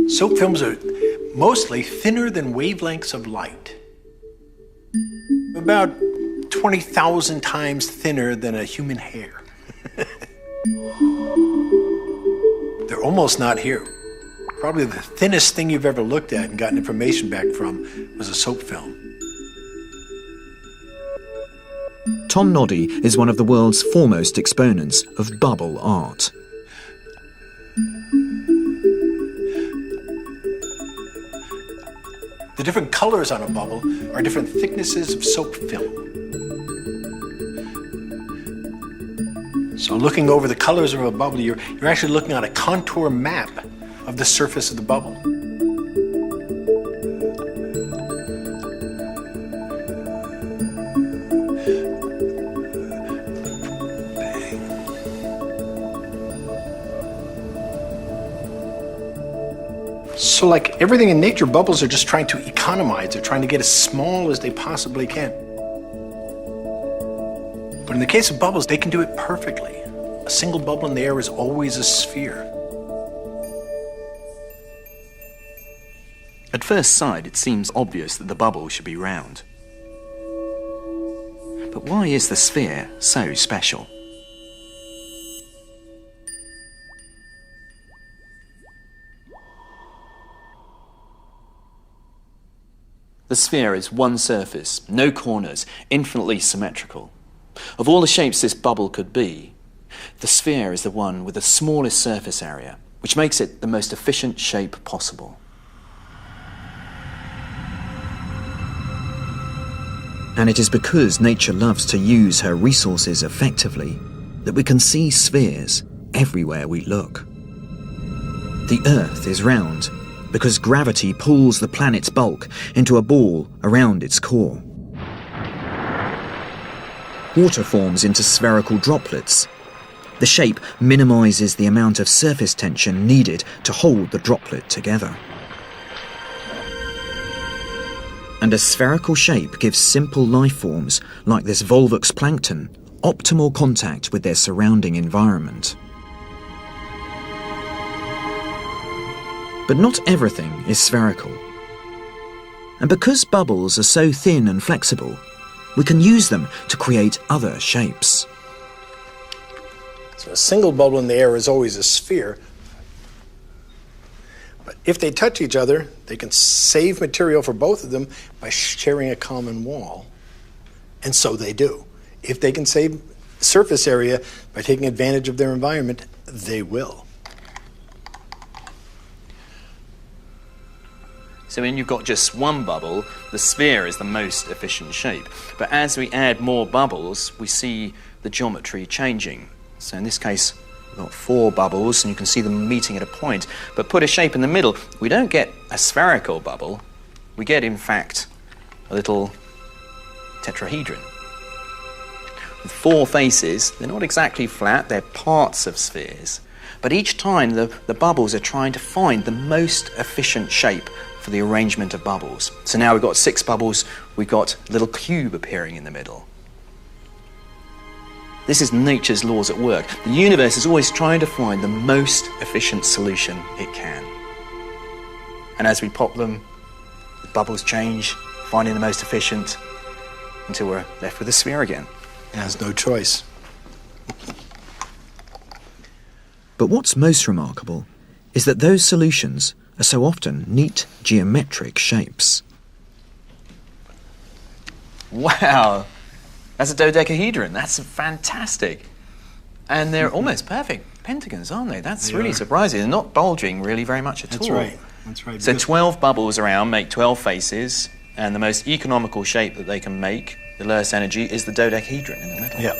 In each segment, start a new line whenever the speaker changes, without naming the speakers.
Soap films are mostly thinner than wavelengths of light. About 20,000 times thinner than a human hair. They're almost not here. Probably the thinnest thing you've ever looked at and gotten information back from was a soap film.
Tom Noddy is one of the world's foremost exponents of bubble art.
The different colors on a bubble are different thicknesses of soap film. So looking over the colors of a bubble, you're actually looking at a contour map of the surface of the bubble. So like everything in nature, bubbles are just trying to economize. They're trying to get as small as they possibly can. But in the case of bubbles, they can do it perfectly. A single bubble in the air is always a sphere.
At first sight, it seems obvious that the bubble should be round. But why is the sphere so special? The sphere is one surface, no corners, infinitely symmetrical. Of all the shapes this bubble could be, the sphere is the one with the smallest surface area, which makes it the most efficient shape possible.
And it is because nature loves to use her resources effectively that we can see spheres everywhere we look. The Earth is round because gravity pulls the planet's bulk into a ball around its core. Water forms into spherical droplets. The shape minimizes the amount of surface tension needed to hold the droplet together. And a spherical shape gives simple life forms, like this Volvox plankton, optimal contact with their surrounding environment. But not everything is spherical. And because bubbles are so thin and flexible, we can use them to create other shapes.
So a single bubble in the air is always a sphere. But if they touch each other, they can save material for both of them by sharing a common wall. And so they do. If they can save surface area by taking advantage of their environment, they will.
So when you've got just one bubble, the sphere is the most efficient shape. But as we add more bubbles, we see the geometry changing. So in this case, we've got 4 bubbles, and you can see them meeting at a point. But put a shape in the middle, we don't get a spherical bubble. We get, in fact, a little tetrahedron. With 4 faces, they're not exactly flat, they're parts of spheres. But each time, the bubbles are trying to find the most efficient shape for the arrangement of bubbles. So now we've got 6 bubbles, we've got a little cube appearing in the middle. This is nature's laws at work. The universe is always trying to find the most efficient solution it can. And as we pop them, the bubbles change, finding the most efficient, until we're left with a sphere again.
It has no choice.
But what's most remarkable is that those solutions are so often neat geometric shapes.
Wow, that's a dodecahedron. That's fantastic. And they're almost perfect pentagons, aren't they? That's really surprising. They're not bulging really very much at all.
That's right. That's right.
So 12 bubbles around make 12 faces, and the most economical shape that they can make, the lowest energy, is the dodecahedron in the middle.
Yeah.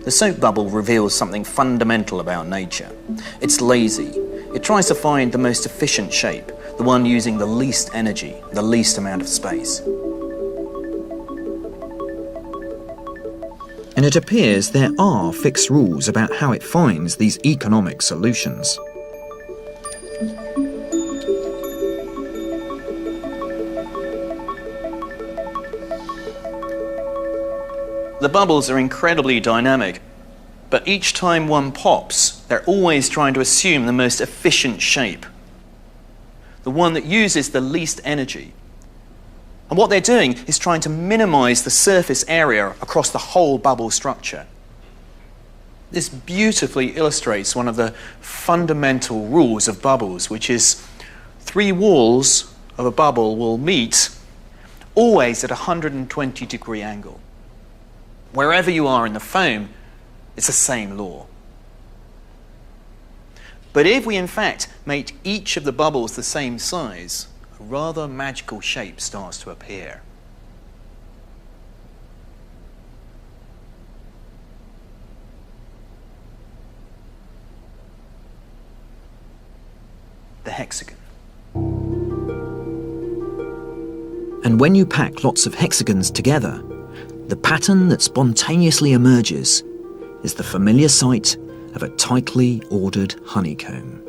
The soap bubble reveals something fundamental about nature. It's lazy. It tries to find the most efficient shape, the one using the least energy, the least amount of space.
and it appears there are fixed rules about how it finds these economic solutions.
The bubbles are incredibly dynamic, but each time one pops, they're always trying to assume the most efficient shape, the one that uses the least energy. And what they're doing is trying to minimize the surface area across the whole bubble structure. This beautifully illustrates one of the fundamental rules of bubbles, which is 3 walls of a bubble will meet always at a 120-degree angle. Wherever you are in the foam, it's the same law. But if we in fact make each of the bubbles the same size, a rather magical shape starts to appear. The hexagon.
And when you pack lots of hexagons together, the pattern that spontaneously emerges is the familiar sight of a tightly ordered honeycomb.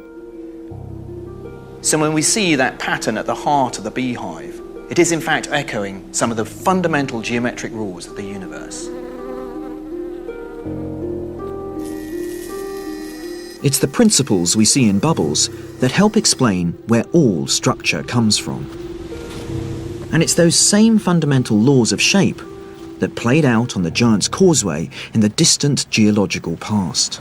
So when we see that pattern at the heart of the beehive, it is in fact echoing some of the fundamental geometric rules of the universe.
It's the principles we see in bubbles that help explain where all structure comes from. And it's those same fundamental laws of shape that played out on the Giant's Causeway in the distant geological past.